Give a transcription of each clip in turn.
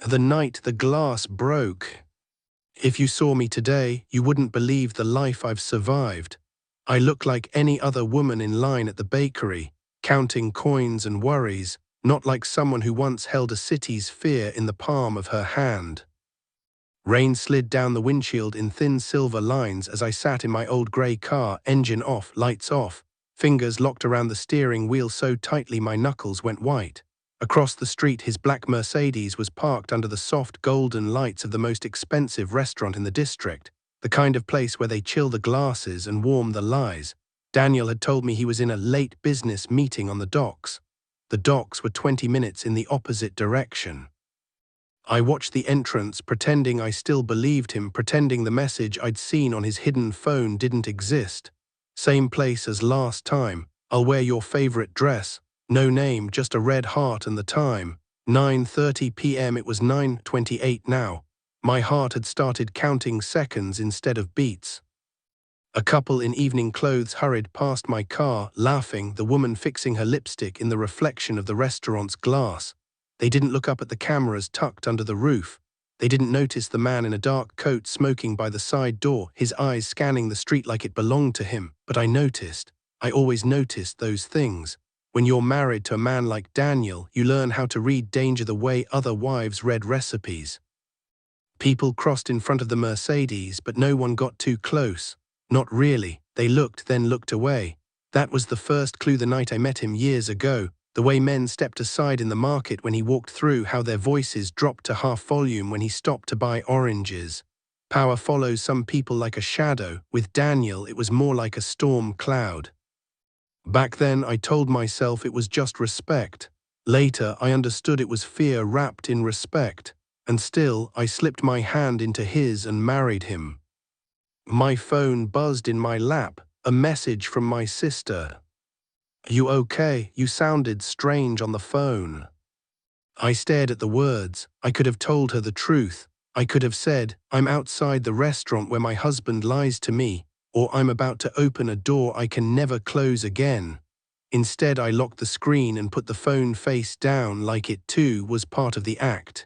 The night the glass broke. If you saw me today, you wouldn't believe the life I've survived. I look like any other woman in line at the bakery, counting coins and worries, not like someone who once held a city's fear in the palm of her hand. Rain slid down the windshield in thin silver lines as I sat in my old grey car, engine off, lights off, fingers locked around the steering wheel so tightly my knuckles went white. Across the street, his black Mercedes was parked under the soft golden lights of the most expensive restaurant in the district, the kind of place where they chill the glasses and warm the lies. Daniel had told me he was in a late business meeting on the docks. The docks were 20 minutes in the opposite direction. I watched the entrance, pretending I still believed him, pretending the message I'd seen on his hidden phone didn't exist. Same place as last time. I'll wear your favorite dress. No name, just a red heart and the time. 9:30 p.m. It was 9:28 now. My heart had started counting seconds instead of beats. A couple in evening clothes hurried past my car, laughing, the woman fixing her lipstick in the reflection of the restaurant's glass. They didn't look up at the cameras tucked under the roof. They didn't notice the man in a dark coat smoking by the side door, his eyes scanning the street like it belonged to him. But I noticed. I always noticed those things. When you're married to a man like Daniel, you learn how to read danger the way other wives read recipes. People crossed in front of the Mercedes, but no one got too close. Not really. They looked, then looked away. That was the first clue the night I met him years ago. The way men stepped aside in the market when he walked through, how their voices dropped to half volume when he stopped to buy oranges. Power follows some people like a shadow. With Daniel, it was more like a storm cloud. Back then, I told myself it was just respect. Later, I understood it was fear wrapped in respect. And still, I slipped my hand into his and married him. My phone buzzed in my lap, a message from my sister. "You okay? You sounded strange on the phone." I stared at the words. I could have told her the truth. I could have said, "I'm outside the restaurant where my husband lies to me," or "I'm about to open a door I can never close again." Instead, I locked the screen and put the phone face down like it too was part of the act.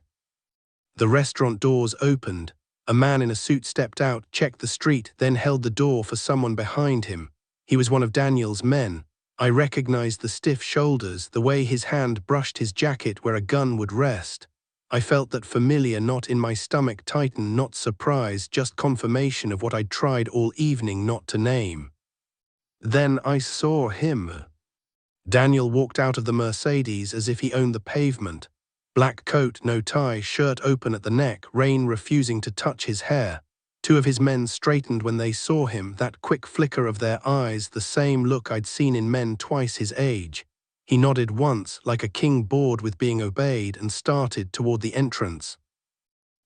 The restaurant doors opened. A man in a suit stepped out, checked the street, then held the door for someone behind him. He was one of Daniel's men. I recognized the stiff shoulders, the way his hand brushed his jacket where a gun would rest. I felt that familiar knot in my stomach tighten, not surprise, just confirmation of what I'd tried all evening not to name. Then I saw him. Daniel walked out of the Mercedes as if he owned the pavement. Black coat, no tie, shirt open at the neck, rain refusing to touch his hair. Two of his men straightened when they saw him, that quick flicker of their eyes, the same look I'd seen in men twice his age. He nodded once, like a king bored with being obeyed, and started toward the entrance.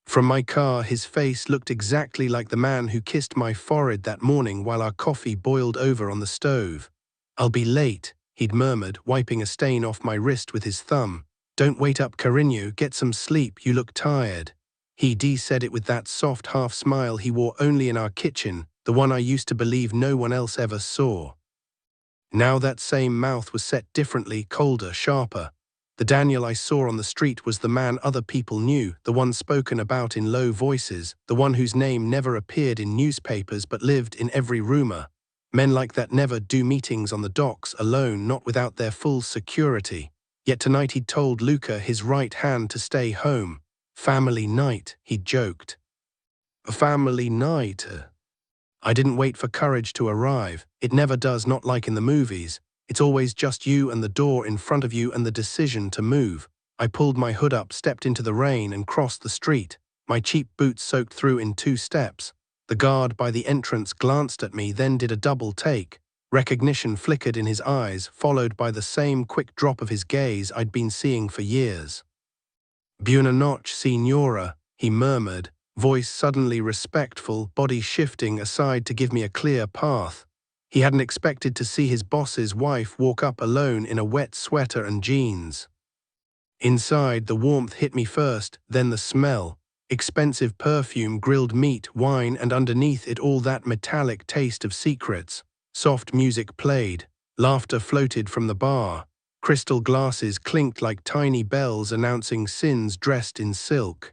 From my car, his face looked exactly like the man who kissed my forehead that morning while our coffee boiled over on the stove. "I'll be late," he'd murmured, wiping a stain off my wrist with his thumb. "Don't wait up, Carreño, get some sleep, you look tired." He said it with that soft half-smile he wore only in our kitchen, the one I used to believe no one else ever saw. Now that same mouth was set differently, colder, sharper. The Daniel I saw on the street was the man other people knew, the one spoken about in low voices, the one whose name never appeared in newspapers but lived in every rumor. Men like that never do meetings on the docks alone, not without their full security. Yet tonight he'd told Luca, his right hand, to stay home. "Family night," he joked. "A family night." I didn't wait for courage to arrive. It never does, not like in the movies. It's always just you and the door in front of you and the decision to move. I pulled my hood up, stepped into the rain, and crossed the street. My cheap boots soaked through in 2 steps. The guard by the entrance glanced at me, then did a double take. Recognition flickered in his eyes, followed by the same quick drop of his gaze I'd been seeing for years. "Buena noche, Signora," he murmured, voice suddenly respectful, body shifting aside to give me a clear path. He hadn't expected to see his boss's wife walk up alone in a wet sweater and jeans. Inside, the warmth hit me first, then the smell. Expensive perfume, grilled meat, wine, and underneath it all that metallic taste of secrets. Soft music played. Laughter floated from the bar. Crystal glasses clinked like tiny bells announcing sins dressed in silk.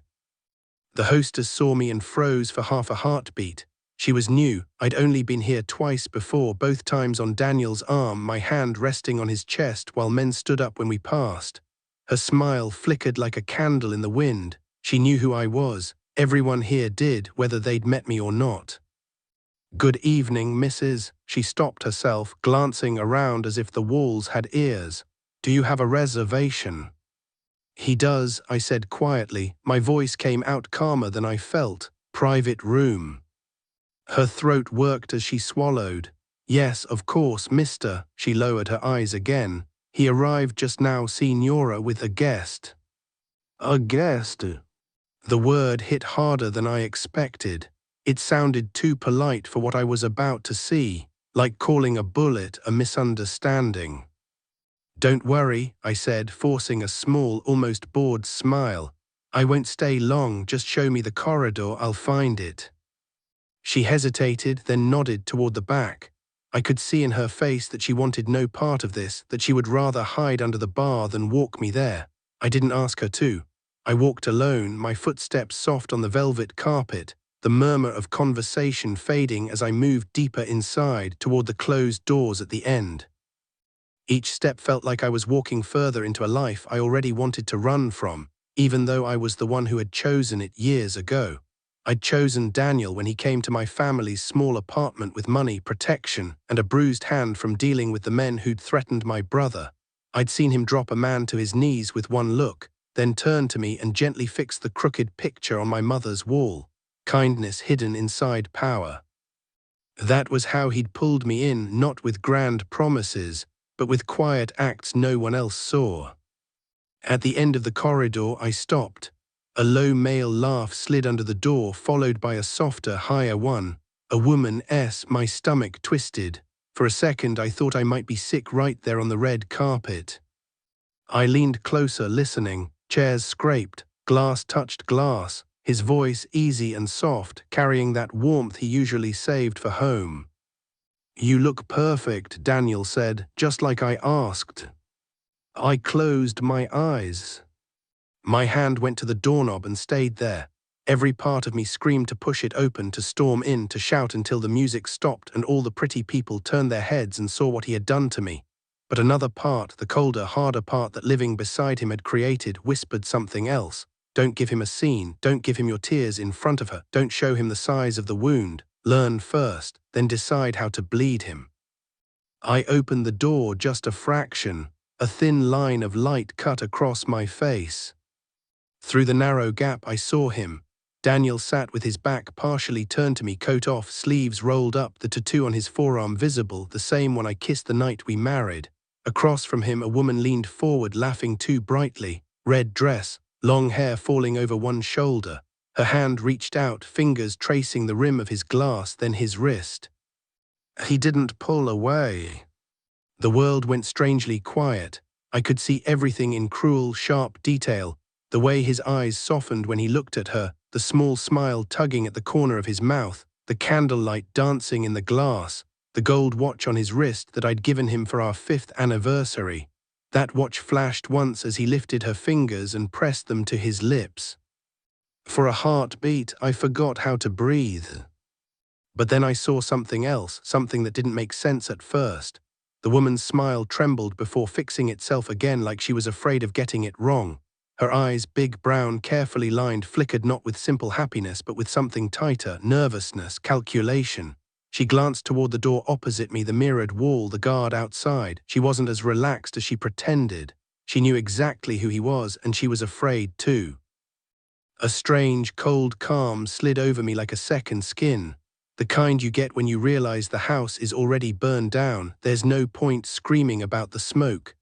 The hostess saw me and froze for half a heartbeat. She was new. I'd only been here twice before, both times on Daniel's arm, my hand resting on his chest while men stood up when we passed. Her smile flickered like a candle in the wind. She knew who I was. Everyone here did, whether they'd met me or not. "Good evening, Mrs." She stopped herself, glancing around as if the walls had ears. "Do you have a reservation?" "He does," I said quietly. My voice came out calmer than I felt. "Private room." Her throat worked as she swallowed. "Yes, of course, mister." She lowered her eyes again. "He arrived just now, Signora, with a guest." "A guest?" The word hit harder than I expected. It sounded too polite for what I was about to see, like calling a bullet a misunderstanding. "Don't worry," I said, forcing a small, almost bored smile. "I won't stay long, just show me the corridor, I'll find it." She hesitated, then nodded toward the back. I could see in her face that she wanted no part of this, that she would rather hide under the bar than walk me there. I didn't ask her to. I walked alone, my footsteps soft on the velvet carpet, the murmur of conversation fading as I moved deeper inside toward the closed doors at the end. Each step felt like I was walking further into a life I already wanted to run from, even though I was the one who had chosen it years ago. I'd chosen Daniel when he came to my family's small apartment with money, protection, and a bruised hand from dealing with the men who'd threatened my brother. I'd seen him drop a man to his knees with one look, then turn to me and gently fix the crooked picture on my mother's wall. Kindness hidden inside power. That was how he'd pulled me in, not with grand promises, but with quiet acts no one else saw. At the end of the corridor, I stopped. A low male laugh slid under the door, followed by a softer, higher one. A woman's. My stomach twisted. For a second, I thought I might be sick right there on the red carpet. I leaned closer, listening. Chairs scraped, glass touched glass, his voice easy and soft, carrying that warmth he usually saved for home. "You look perfect," Daniel said, just like I asked. I closed my eyes. My hand went to the doorknob and stayed there. Every part of me screamed to push it open, to storm in, to shout until the music stopped and all the pretty people turned their heads and saw what he had done to me. But another part, the colder, harder part that living beside him had created, whispered something else. "Don't give him a scene, don't give him your tears in front of her, don't show him the size of the wound. Learn first, then decide how to bleed him." I opened the door just a fraction. A thin line of light cut across my face. Through the narrow gap I saw him. Daniel sat with his back partially turned to me, coat off, sleeves rolled up, the tattoo on his forearm visible, the same one I kissed the night we married. Across from him a woman leaned forward, laughing too brightly. Red dress, long hair falling over one shoulder. Her hand reached out, fingers tracing the rim of his glass, then his wrist. He didn't pull away. The world went strangely quiet. I could see everything in cruel, sharp detail. The way his eyes softened when he looked at her, the small smile tugging at the corner of his mouth, the candlelight dancing in the glass, the gold watch on his wrist that I'd given him for our 5th anniversary. That watch flashed once as he lifted her fingers and pressed them to his lips. For a heartbeat, I forgot how to breathe. But then I saw something else, something that didn't make sense at first. The woman's smile trembled before fixing itself again, like she was afraid of getting it wrong. Her eyes, big, brown, carefully lined, flickered not with simple happiness but with something tighter, nervousness, calculation. She glanced toward the door opposite me, the mirrored wall, the guard outside. She wasn't as relaxed as she pretended. She knew exactly who he was, and she was afraid too. A strange, cold calm slid over me like a second skin. The kind you get when you realize the house is already burned down. There's no point screaming about the smoke.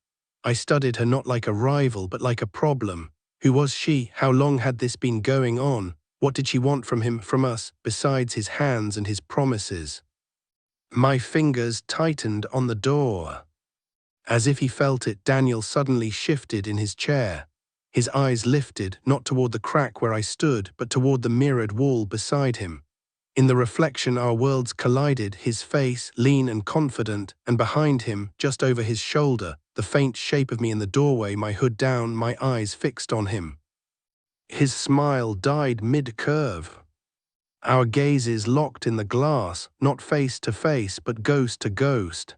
I studied her not like a rival, but like a problem. Who was she? How long had this been going on? What did she want from him, from us, besides his hands and his promises? My fingers tightened on the door. As if he felt it, Daniel suddenly shifted in his chair. His eyes lifted, not toward the crack where I stood, but toward the mirrored wall beside him. In the reflection our worlds collided, his face, lean and confident, and behind him, just over his shoulder, the faint shape of me in the doorway, my hood down, my eyes fixed on him. His smile died mid-curve. Our gazes locked in the glass, not face to face, but ghost to ghost.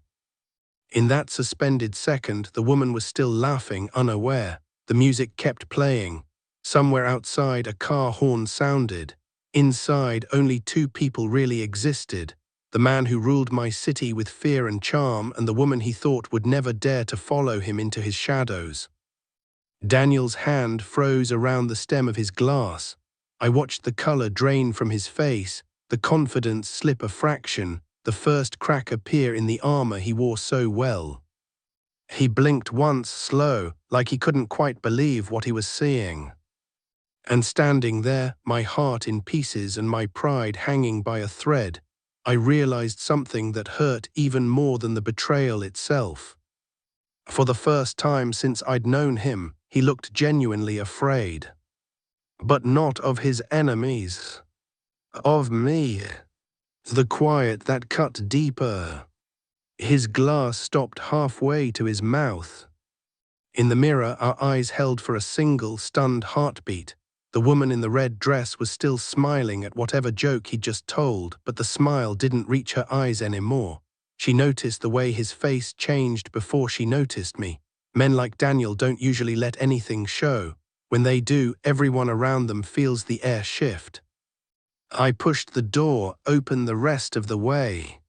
In that suspended second, the woman was still laughing, unaware. The music kept playing. Somewhere outside, a car horn sounded. Inside, only two people really existed. The man who ruled my city with fear and charm, and the woman he thought would never dare to follow him into his shadows. Daniel's hand froze around the stem of his glass. I watched the color drain from his face, the confidence slip a fraction, the first crack appear in the armor he wore so well. He blinked once, slow, like he couldn't quite believe what he was seeing. And standing there, my heart in pieces and my pride hanging by a thread, I realized something that hurt even more than the betrayal itself. For the first time since I'd known him, he looked genuinely afraid. But not of his enemies. Of me. The quiet that cut deeper. His glass stopped halfway to his mouth. In the mirror, our eyes held for a single, stunned heartbeat. The woman in the red dress was still smiling at whatever joke he'd just told, but the smile didn't reach her eyes anymore. She noticed the way his face changed before she noticed me. Men like Daniel don't usually let anything show. When they do, everyone around them feels the air shift. I pushed the door open the rest of the way.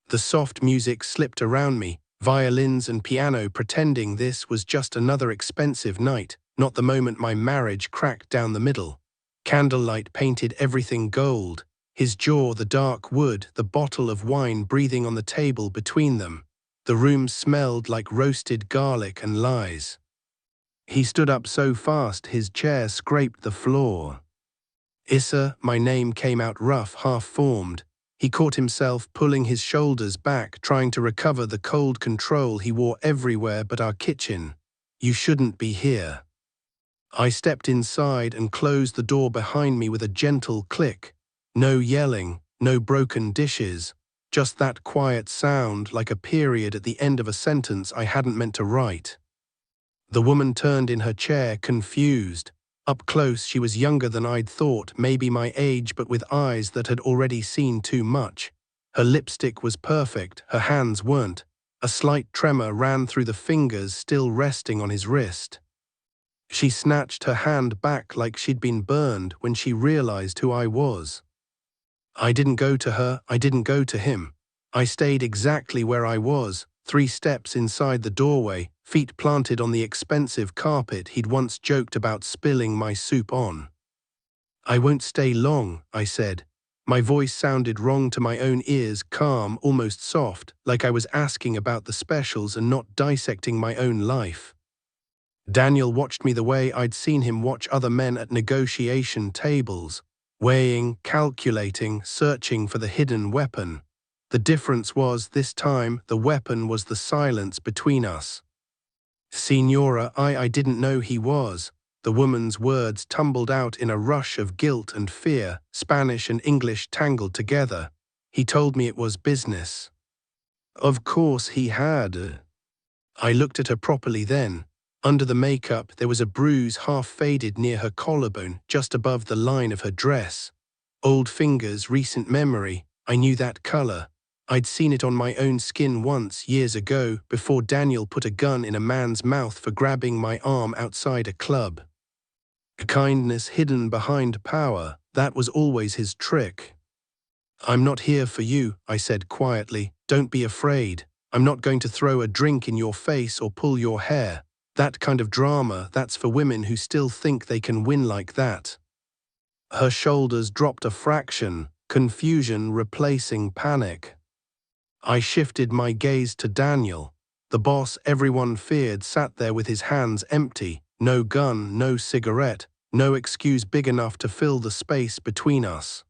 The soft music slipped around me, violins and piano pretending this was just another expensive night, not the moment my marriage cracked down the middle. Candlelight painted everything gold, his jaw the dark wood, the bottle of wine breathing on the table between them. The room smelled like roasted garlic and lies. He stood up so fast his chair scraped the floor. Issa, my name came out rough, half-formed. He caught himself pulling his shoulders back, trying to recover the cold control he wore everywhere but our kitchen. You shouldn't be here. I stepped inside and closed the door behind me with a gentle click. No yelling, no broken dishes, just that quiet sound like a period at the end of a sentence I hadn't meant to write. The woman turned in her chair, confused. Up close, she was younger than I'd thought, maybe my age, but with eyes that had already seen too much. Her lipstick was perfect, her hands weren't. A slight tremor ran through the fingers still resting on his wrist. She snatched her hand back like she'd been burned when she realized who I was. I didn't go to her, I didn't go to him. I stayed exactly where I was, 3 steps inside the doorway, feet planted on the expensive carpet he'd once joked about spilling my soup on. I won't stay long, I said. My voice sounded wrong to my own ears, calm, almost soft, like I was asking about the specials and not dissecting my own life. Daniel watched me the way I'd seen him watch other men at negotiation tables, weighing, calculating, searching for the hidden weapon. The difference was, this time, the weapon was the silence between us. Signora, I didn't know he was. The woman's words tumbled out in a rush of guilt and fear, Spanish and English tangled together. He told me it was business. Of course he had. I looked at her properly then. Under the makeup, there was a bruise half faded near her collarbone, just above the line of her dress. Old fingers, recent memory. I knew that color. I'd seen it on my own skin once, years ago, before Daniel put a gun in a man's mouth for grabbing my arm outside a club. Kindness hidden behind power, that was always his trick. I'm not here for you, I said quietly. Don't be afraid. I'm not going to throw a drink in your face or pull your hair. That kind of drama, that's for women who still think they can win like that. Her shoulders dropped a fraction, confusion replacing panic. I shifted my gaze to Daniel. The boss everyone feared sat there with his hands empty, no gun, no cigarette, no excuse big enough to fill the space between us.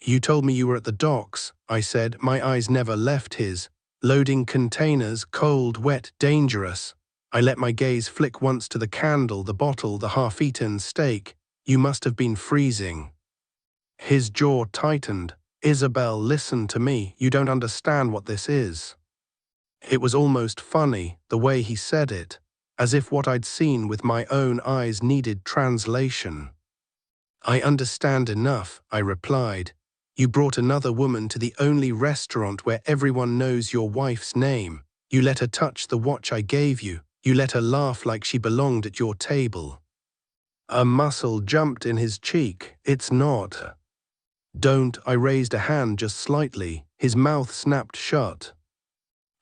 You told me you were at the docks, I said, my eyes never left his. Loading containers, cold, wet, dangerous. I let my gaze flick once to the candle, the bottle, the half-eaten steak. You must have been freezing. His jaw tightened. Isabel, listen to me. You don't understand what this is. It was almost funny, the way he said it, as if what I'd seen with my own eyes needed translation. I understand enough, I replied. You brought another woman to the only restaurant where everyone knows your wife's name. You let her touch the watch I gave you. You let her laugh like she belonged at your table. A muscle jumped in his cheek. It's not. Don't, I raised a hand just slightly. His mouth snapped shut.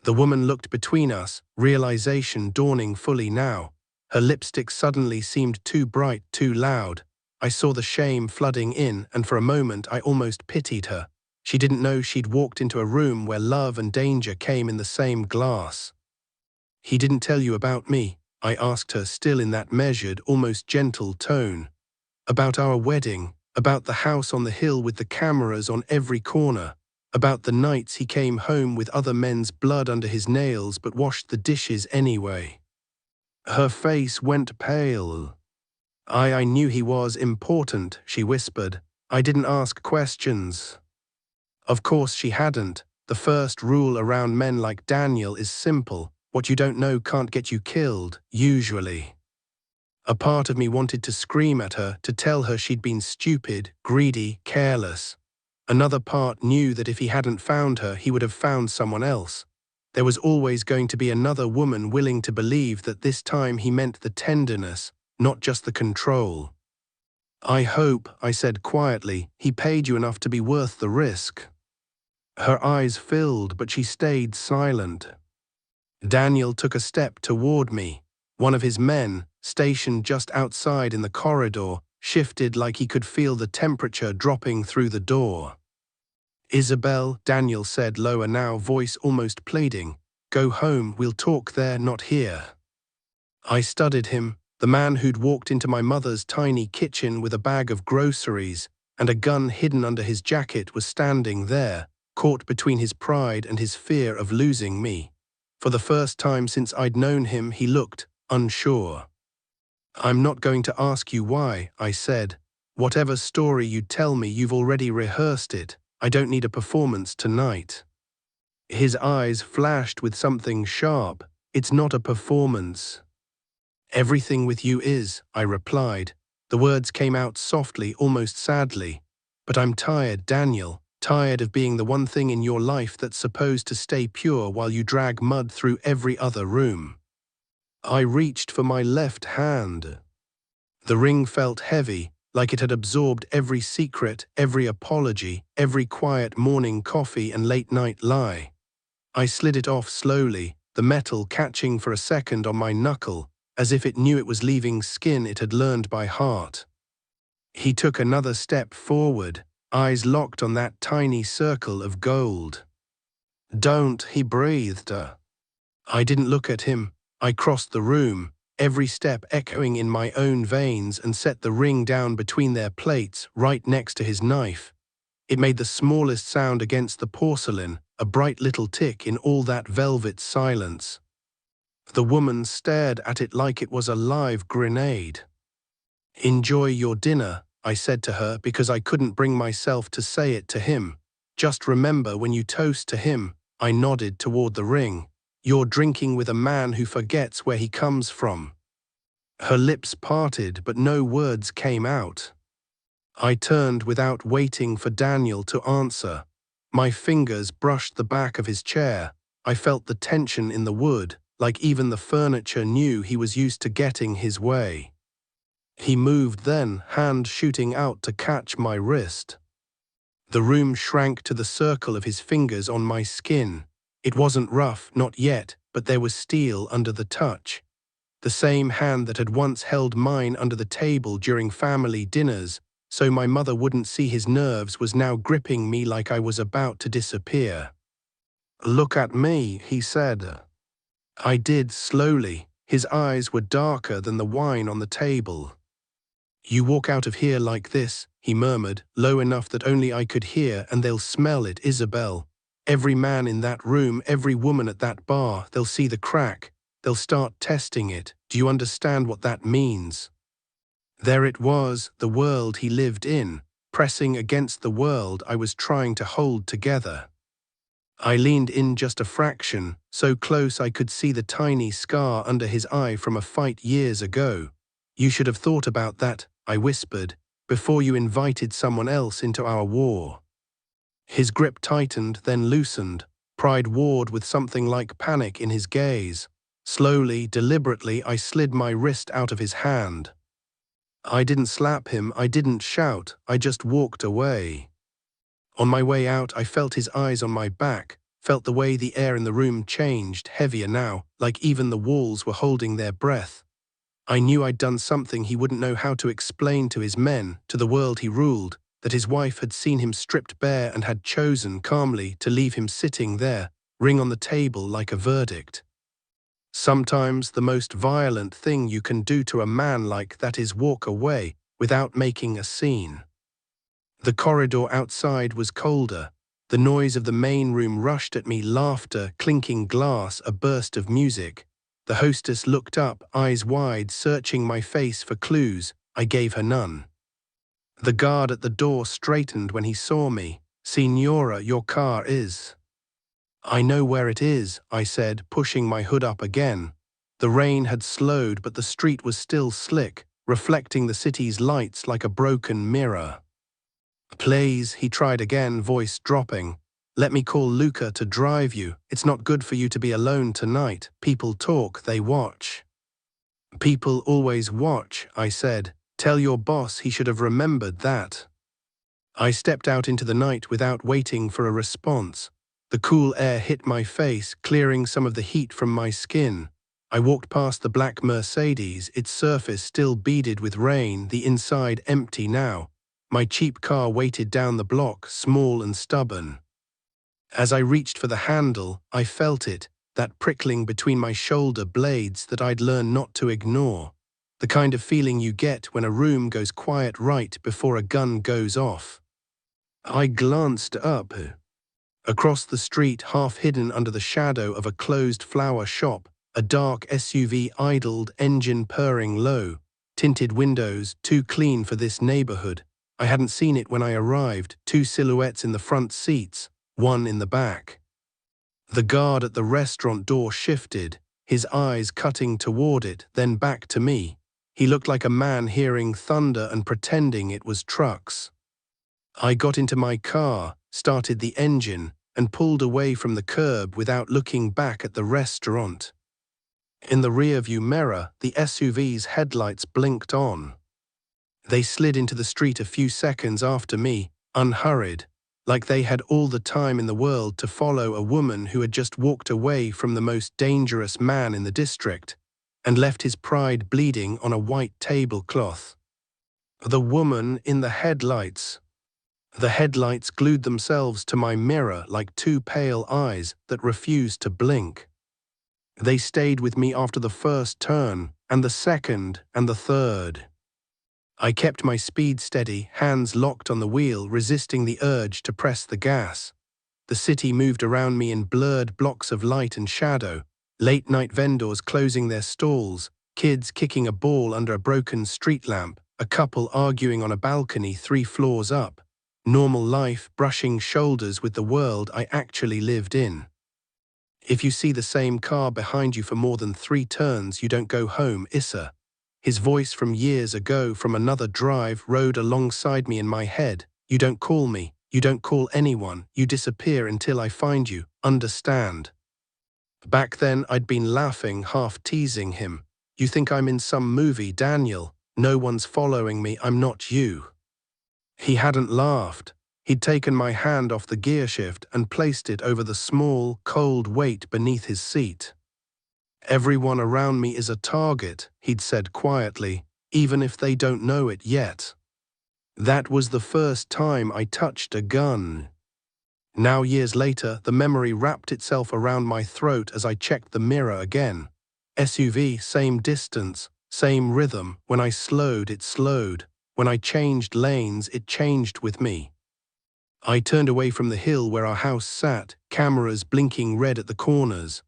The woman looked between us, realization dawning fully now. Her lipstick suddenly seemed too bright, too loud. I saw the shame flooding in, and for a moment I almost pitied her. She didn't know she'd walked into a room where love and danger came in the same glass. He didn't tell you about me, I asked her, still in that measured, almost gentle tone. About our wedding, about the house on the hill with the cameras on every corner, about the nights he came home with other men's blood under his nails but washed the dishes anyway. Her face went pale. I knew he was important, she whispered. I didn't ask questions. Of course she hadn't. The first rule around men like Daniel is simple. What you don't know can't get you killed, usually. A part of me wanted to scream at her, to tell her she'd been stupid, greedy, careless. Another part knew that if he hadn't found her, he would have found someone else. There was always going to be another woman willing to believe that this time he meant the tenderness, not just the control. I hope, I said quietly, he paid you enough to be worth the risk. Her eyes filled, but she stayed silent. Daniel took a step toward me. One of his men, stationed just outside in the corridor, shifted like he could feel the temperature dropping through the door. Isabel, Daniel said lower now, voice almost pleading. Go home, we'll talk there, not here. I studied him, the man who'd walked into my mother's tiny kitchen with a bag of groceries, and a gun hidden under his jacket was standing there, caught between his pride and his fear of losing me. For the first time since I'd known him, he looked unsure. I'm not going to ask you why, I said. Whatever story you tell me, you've already rehearsed it. I don't need a performance tonight. His eyes flashed with something sharp. It's not a performance. Everything with you is, I replied. The words came out softly, almost sadly. But I'm tired, Daniel, tired of being the one thing in your life that's supposed to stay pure while you drag mud through every other room. I reached for my left hand. The ring felt heavy, like it had absorbed every secret, every apology, every quiet morning coffee and late-night lie. I slid it off slowly, the metal catching for a second on my knuckle, as if it knew it was leaving skin it had learned by heart. He took another step forward, eyes locked on that tiny circle of gold. Don't, he breathed. I didn't look at him. I crossed the room, every step echoing in my own veins, and set the ring down between their plates, right next to his knife. It made the smallest sound against the porcelain, a bright little tick in all that velvet silence. The woman stared at it like it was a live grenade. Enjoy your dinner, I said to her, because I couldn't bring myself to say it to him. Just remember, when you toast to him, I nodded toward the ring. You're drinking with a man who forgets where he comes from. Her lips parted, but no words came out. I turned without waiting for Daniel to answer. My fingers brushed the back of his chair. I felt the tension in the wood, like even the furniture knew he was used to getting his way. He moved then, hand shooting out to catch my wrist. The room shrank to the circle of his fingers on my skin. It wasn't rough, not yet, but there was steel under the touch. The same hand that had once held mine under the table during family dinners, so my mother wouldn't see his nerves, was now gripping me like I was about to disappear. Look at me, he said. I did slowly. His eyes were darker than the wine on the table. You walk out of here like this, he murmured, low enough that only I could hear, and they'll smell it, Isabel. Every man in that room, every woman at that bar, they'll see the crack. They'll start testing it. Do you understand what that means? There it was, the world he lived in, pressing against the world I was trying to hold together. I leaned in just a fraction, so close I could see the tiny scar under his eye from a fight years ago. "You should have thought about that," I whispered, "before you invited someone else into our war." His grip tightened, then loosened, pride warred with something like panic in his gaze. Slowly, deliberately, I slid my wrist out of his hand. I didn't slap him, I didn't shout, I just walked away. On my way out, I felt his eyes on my back, felt the way the air in the room changed, heavier now, like even the walls were holding their breath. I knew I'd done something he wouldn't know how to explain to his men, to the world he ruled, that his wife had seen him stripped bare and had chosen calmly to leave him sitting there, ring on the table like a verdict. Sometimes the most violent thing you can do to a man like that is walk away without making a scene. The corridor outside was colder. The noise of the main room rushed at me, laughter, clinking glass, a burst of music. The hostess looked up, eyes wide, searching my face for clues. I gave her none. The guard at the door straightened when he saw me. "Signora, your car is." "I know where it is," I said, pushing my hood up again. The rain had slowed, but the street was still slick, reflecting the city's lights like a broken mirror. "Please," he tried again, voice dropping. "Let me call Luca to drive you. It's not good for you to be alone tonight. People talk, they watch." "People always watch," I said. "Tell your boss he should have remembered that." I stepped out into the night without waiting for a response. The cool air hit my face, clearing some of the heat from my skin. I walked past the black Mercedes, its surface still beaded with rain, the inside empty now. My cheap car waited down the block, small and stubborn. As I reached for the handle, I felt it, that prickling between my shoulder blades that I'd learned not to ignore. The kind of feeling you get when a room goes quiet right before a gun goes off. I glanced up. Across the street, half hidden under the shadow of a closed flower shop, a dark SUV idled, engine purring low. Tinted windows, too clean for this neighborhood. I hadn't seen it when I arrived, 2 silhouettes in the front seats, 1 in the back. The guard at the restaurant door shifted, his eyes cutting toward it, then back to me. He looked like a man hearing thunder and pretending it was trucks. I got into my car, started the engine, and pulled away from the curb without looking back at the restaurant. In the rearview mirror, the SUV's headlights blinked on. They slid into the street a few seconds after me, unhurried, like they had all the time in the world to follow a woman who had just walked away from the most dangerous man in the district and left his pride bleeding on a white tablecloth. The woman in the headlights. The headlights glued themselves to my mirror like 2 pale eyes that refused to blink. They stayed with me after the first turn, and the second, and the third. I kept my speed steady, hands locked on the wheel, resisting the urge to press the gas. The city moved around me in blurred blocks of light and shadow, late-night vendors closing their stalls, kids kicking a ball under a broken street lamp, a couple arguing on a balcony 3 floors up. Normal life brushing shoulders with the world I actually lived in. If you see the same car behind you for more than 3 turns, you don't go home, Issa. His voice from years ago from another drive rode alongside me in my head. You don't call me, you don't call anyone, you disappear until I find you, understand? Back then I'd been laughing, half teasing him. You think I'm in some movie, Daniel? No one's following me, I'm not you. He hadn't laughed. He'd taken my hand off the gearshift and placed it over the small, cold weight beneath his seat. "Everyone around me is a target," he'd said quietly, "even if they don't know it yet." That was the first time I touched a gun. Now, years later, the memory wrapped itself around my throat as I checked the mirror again. SUV, same distance, same rhythm. When I slowed, it slowed. When I changed lanes, it changed with me. I turned away from the hill where our house sat, cameras blinking red at the corners.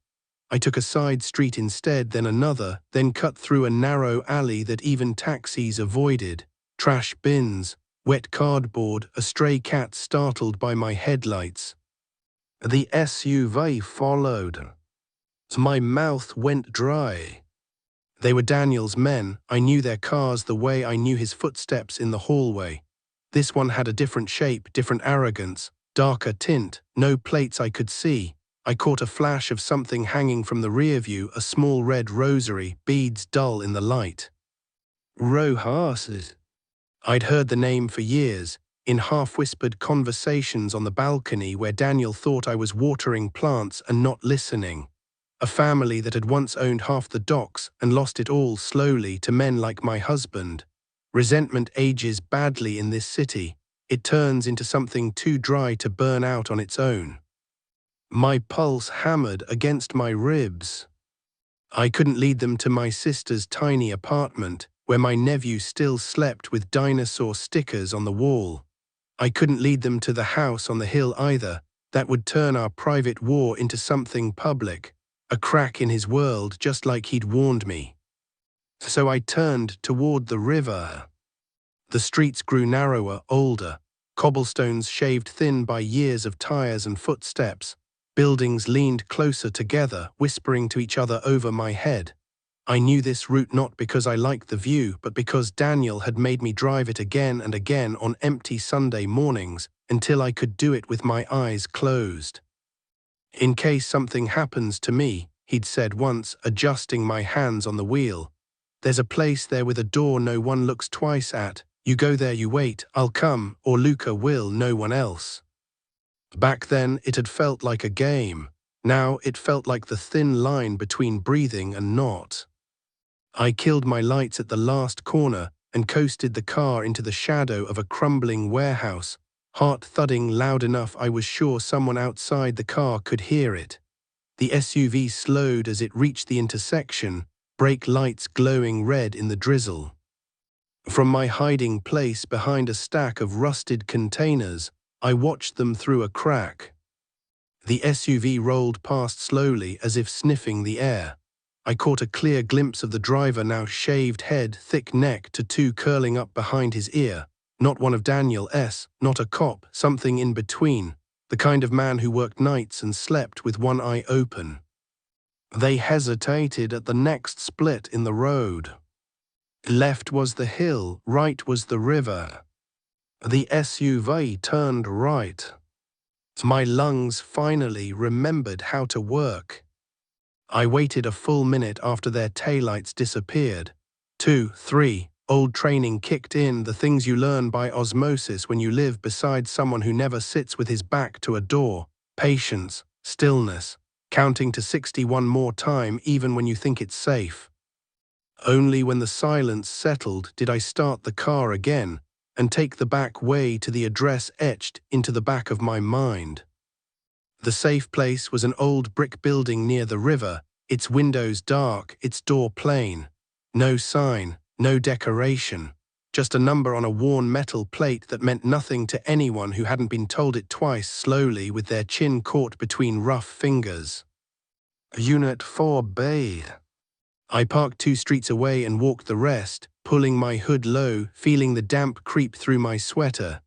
I took a side street instead, then another, then cut through a narrow alley that even taxis avoided. Trash bins, wet cardboard, a stray cat startled by my headlights. The SUV followed. My mouth went dry. They were Daniel's men. I knew their cars the way I knew his footsteps in the hallway. This one had a different shape, different arrogance, darker tint, no plates I could see. I caught a flash of something hanging from the rear view, a small red rosary, beads dull in the light. Rojas. I'd heard the name for years, in half-whispered conversations on the balcony where Daniel thought I was watering plants and not listening. A family that had once owned half the docks and lost it all slowly to men like my husband. Resentment ages badly in this city. It turns into something too dry to burn out on its own. My pulse hammered against my ribs. I couldn't lead them to my sister's tiny apartment, where my nephew still slept with dinosaur stickers on the wall. I couldn't lead them to the house on the hill either. That would turn our private war into something public. A crack in his world, just like he'd warned me. So I turned toward the river. The streets grew narrower, older. Cobblestones shaved thin by years of tires and footsteps. Buildings leaned closer together, whispering to each other over my head. I knew this route not because I liked the view, but because Daniel had made me drive it again and again on empty Sunday mornings, until I could do it with my eyes closed. In case something happens to me, he'd said once, adjusting my hands on the wheel. There's a place there with a door no one looks twice at. You go there, you wait, I'll come, or Luca will, no one else. Back then, it had felt like a game. Now, it felt like the thin line between breathing and not. I killed my lights at the last corner and coasted the car into the shadow of a crumbling warehouse, heart thudding loud enough I was sure someone outside the car could hear it. The SUV slowed as it reached the intersection, brake lights glowing red in the drizzle. From my hiding place behind a stack of rusted containers, I watched them through a crack. The SUV rolled past slowly as if sniffing the air. I caught a clear glimpse of the driver, now shaved head, thick neck, tattoo curling up behind his ear. Not one of Daniel's, not a cop, something in between. The kind of man who worked nights and slept with one eye open. They hesitated at the next split in the road. Left was the hill, right was the river. The SUV turned right. My lungs finally remembered how to work. I waited a full minute after their taillights disappeared. 2, 3, old training kicked in, the things you learn by osmosis when you live beside someone who never sits with his back to a door. Patience, stillness, counting to 60 one more time even when you think it's safe. Only when the silence settled did I start the car again and take the back way to the address etched into the back of my mind. The safe place was an old brick building near the river, its windows dark, its door plain. No sign, no decoration, just a number on a worn metal plate that meant nothing to anyone who hadn't been told it twice slowly with their chin caught between rough fingers. Unit 4B. I parked 2 streets away and walked the rest, pulling my hood low, feeling the damp creep through my sweater.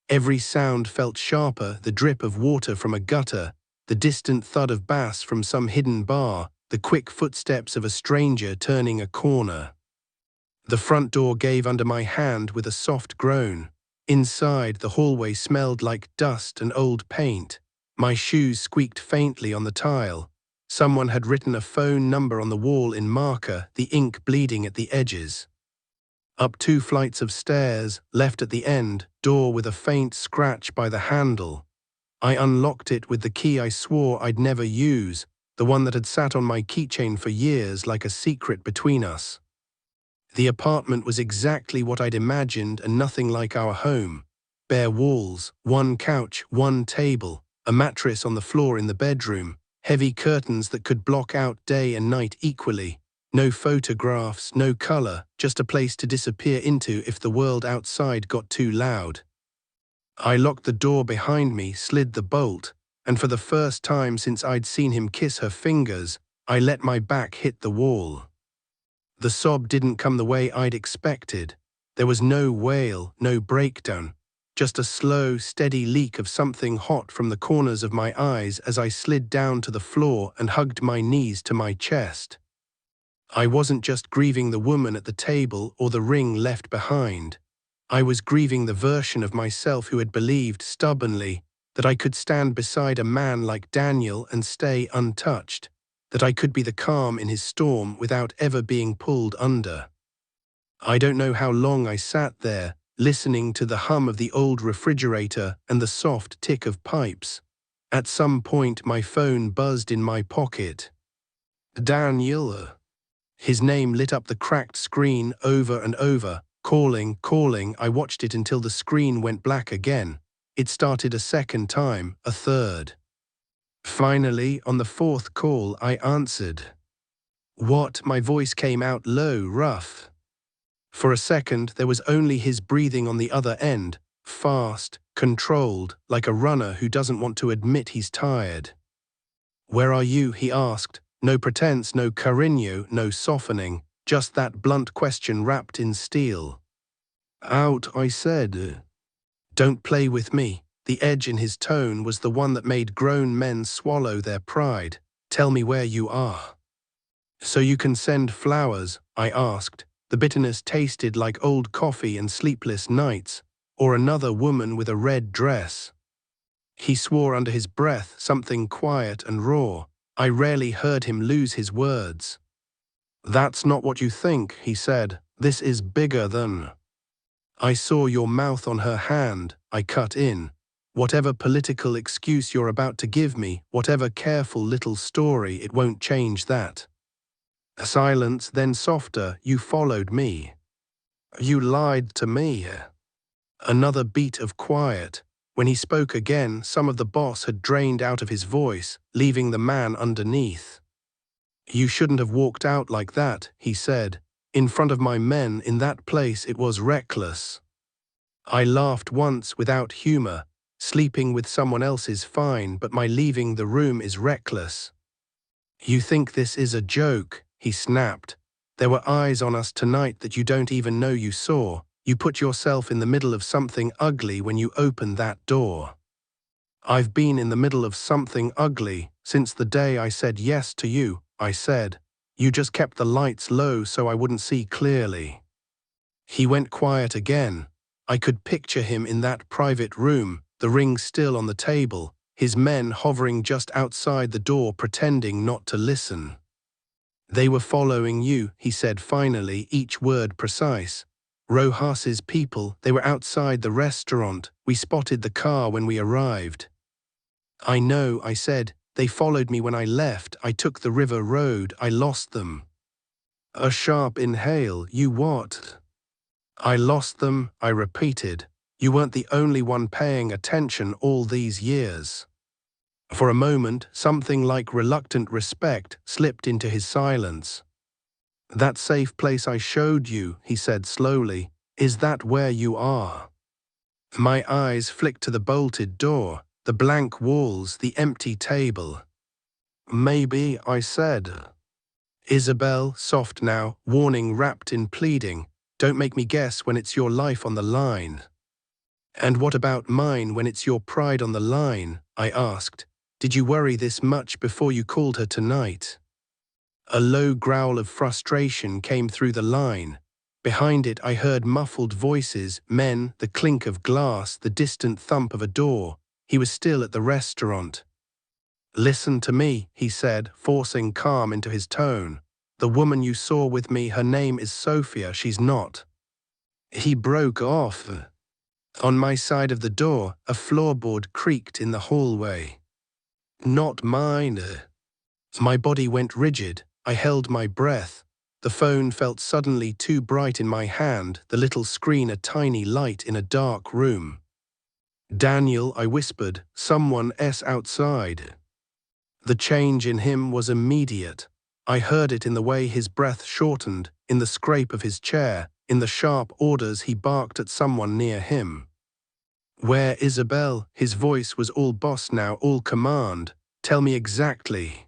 Every sound felt sharper, the drip of water from a gutter, the distant thud of bass from some hidden bar, the quick footsteps of a stranger turning a corner. The front door gave under my hand with a soft groan. Inside, the hallway smelled like dust and old paint. My shoes squeaked faintly on the tile. Someone had written a phone number on the wall in marker, the ink bleeding at the edges. Up 2 flights of stairs, left at the end, door with a faint scratch by the handle. I unlocked it with the key I swore I'd never use, the one that had sat on my keychain for years like a secret between us. The apartment was exactly what I'd imagined and nothing like our home. Bare walls, 1 couch, 1 table, a mattress on the floor in the bedroom, heavy curtains that could block out day and night equally. No photographs, no color, just a place to disappear into if the world outside got too loud. I locked the door behind me, slid the bolt, and for the first time since I'd seen him kiss her fingers, I let my back hit the wall. The sob didn't come the way I'd expected. There was no wail, no breakdown, just a slow, steady leak of something hot from the corners of my eyes as I slid down to the floor and hugged my knees to my chest. I wasn't just grieving the woman at the table or the ring left behind. I was grieving the version of myself who had believed stubbornly that I could stand beside a man like Daniel and stay untouched, that I could be the calm in his storm without ever being pulled under. I don't know how long I sat there, listening to the hum of the old refrigerator and the soft tick of pipes. At some point my phone buzzed in my pocket. Daniel. His name lit up the cracked screen over and over. Calling, calling. I watched it until the screen went black again. It started a second time, a third. Finally, on the fourth call, I answered. What? My voice came out low, rough. For a second, there was only his breathing on the other end, fast, controlled, like a runner who doesn't want to admit he's tired. Where are you? He asked. No pretense, no cariño, no softening, just that blunt question wrapped in steel. Out, I said. Don't play with me. The edge in his tone was the one that made grown men swallow their pride. Tell me where you are. So you can send flowers, I asked. The bitterness tasted like old coffee and sleepless nights, or another woman with a red dress. He swore under his breath, something quiet and raw. I rarely heard him lose his words. That's not what you think, he said. This is bigger than. I saw your mouth on her hand, I cut in. Whatever political excuse you're about to give me, whatever careful little story, it won't change that. A silence, then softer. You followed me. You lied to me. Another beat of quiet. When he spoke again, some of the boss had drained out of his voice, leaving the man underneath. You shouldn't have walked out like that, he said. In front of my men in that place it was reckless. I laughed once without humor. Sleeping with someone else is fine, but my leaving the room is reckless. You think this is a joke, he snapped. There were eyes on us tonight that you don't even know you saw. You put yourself in the middle of something ugly when you opened that door. I've been in the middle of something ugly since the day I said yes to you, I said. You just kept the lights low so I wouldn't see clearly. He went quiet again. I could picture him in that private room, the ring still on the table, his men hovering just outside the door pretending not to listen. They were following you, he said finally, each word precise. Rojas's people, they were outside the restaurant. We spotted the car when we arrived. I know, I said. They followed me when I left. I took the river road. I lost them. A sharp inhale. You what? I lost them, I repeated. You weren't the only one paying attention all these years. For a moment, something like reluctant respect slipped into his silence. That safe place I showed you, he said slowly, is that where you are? My eyes flicked to the bolted door, the blank walls, the empty table. Maybe, I said. Isabel, soft now, warning wrapped in pleading. Don't make me guess when it's your life on the line. And what about mine when it's your pride on the line? I asked. Did you worry this much before you called her tonight? A low growl of frustration came through the line. Behind it I heard muffled voices, men, the clink of glass, the distant thump of a door. He was still at the restaurant. Listen to me, he said, forcing calm into his tone. The woman you saw with me, her name is Sophia, she's not. He broke off. On my side of the door, a floorboard creaked in the hallway. Not mine. My body went rigid. I held my breath. The phone felt suddenly too bright in my hand, the little screen a tiny light in a dark room. Daniel, I whispered, someone's outside. The change in him was immediate. I heard it in the way his breath shortened, in the scrape of his chair, in the sharp orders he barked at someone near him. Where Isabel? His voice was all boss now, all command. Tell me exactly.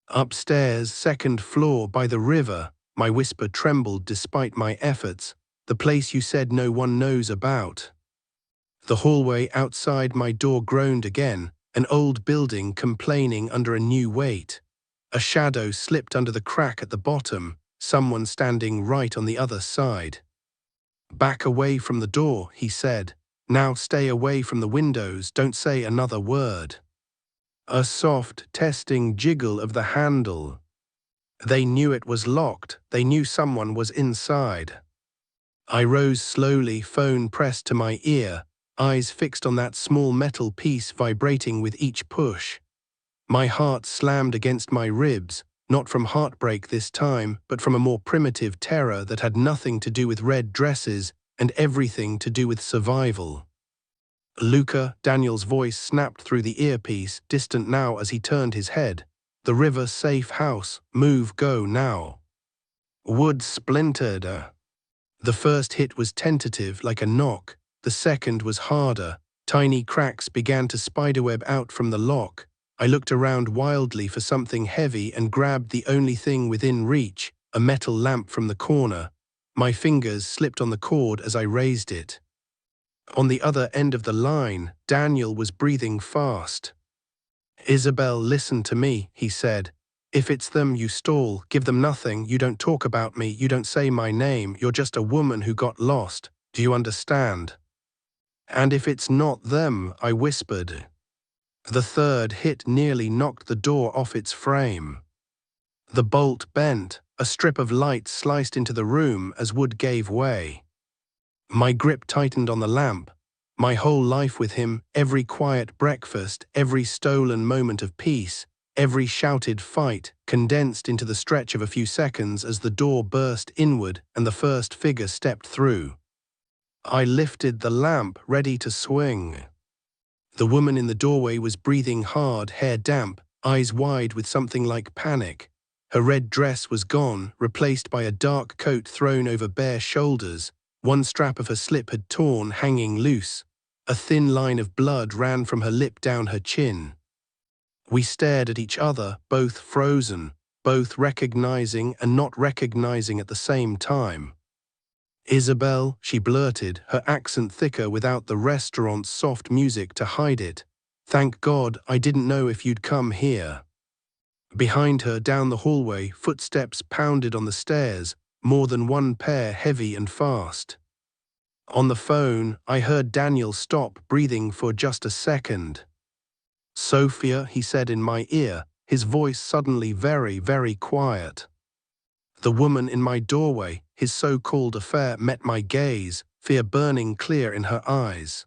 Upstairs, second floor, by the river. My whisper trembled despite my efforts. The place you said no one knows about. The hallway outside my door groaned again, an old building complaining under a new weight. A shadow slipped under the crack at the bottom, someone standing right on the other side. "Back away from the door," he said. "Now stay away from the windows, don't say another word." A soft, testing jiggle of the handle. They knew it was locked, they knew someone was inside. I rose slowly, phone pressed to my ear, eyes fixed on that small metal piece vibrating with each push. My heart slammed against my ribs, not from heartbreak this time, but from a more primitive terror that had nothing to do with red dresses and everything to do with survival. "Luca," Daniel's voice snapped through the earpiece, distant now as he turned his head. "The river safe house, move, go now." Wood splintered. The first hit was tentative, like a knock. The second was harder. Tiny cracks began to spiderweb out from the lock. I looked around wildly for something heavy and grabbed the only thing within reach, a metal lamp from the corner. My fingers slipped on the cord as I raised it. On the other end of the line, Daniel was breathing fast. "Isabel, listen to me," he said. "If it's them, you stall, give them nothing, you don't talk about me, you don't say my name, you're just a woman who got lost. Do you understand?" "And if it's not them," I whispered. The third hit nearly knocked the door off its frame. The bolt bent, a strip of light sliced into the room as wood gave way. My grip tightened on the lamp. My whole life with him, every quiet breakfast, every stolen moment of peace, every shouted fight, condensed into the stretch of a few seconds as the door burst inward and the first figure stepped through. I lifted the lamp, ready to swing. The woman in the doorway was breathing hard, hair damp, eyes wide with something like panic. Her red dress was gone, replaced by a dark coat thrown over bare shoulders. One strap of her slip had torn, hanging loose. A thin line of blood ran from her lip down her chin. We stared at each other, both frozen, both recognizing and not recognizing at the same time. "Isabel," she blurted, her accent thicker without the restaurant's soft music to hide it. "Thank God, I didn't know if you'd come here." Behind her, down the hallway, footsteps pounded on the stairs, more than one pair, heavy and fast. On the phone, I heard Daniel stop, breathing for just a second. "Sophia," he said in my ear, his voice suddenly very, very quiet. The woman in my doorway, his so-called affair, met my gaze, fear burning clear in her eyes.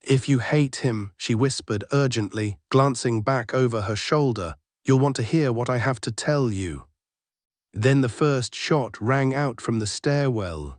"If you hate him," she whispered urgently, glancing back over her shoulder, "you'll want to hear what I have to tell you." Then the first shot rang out from the stairwell.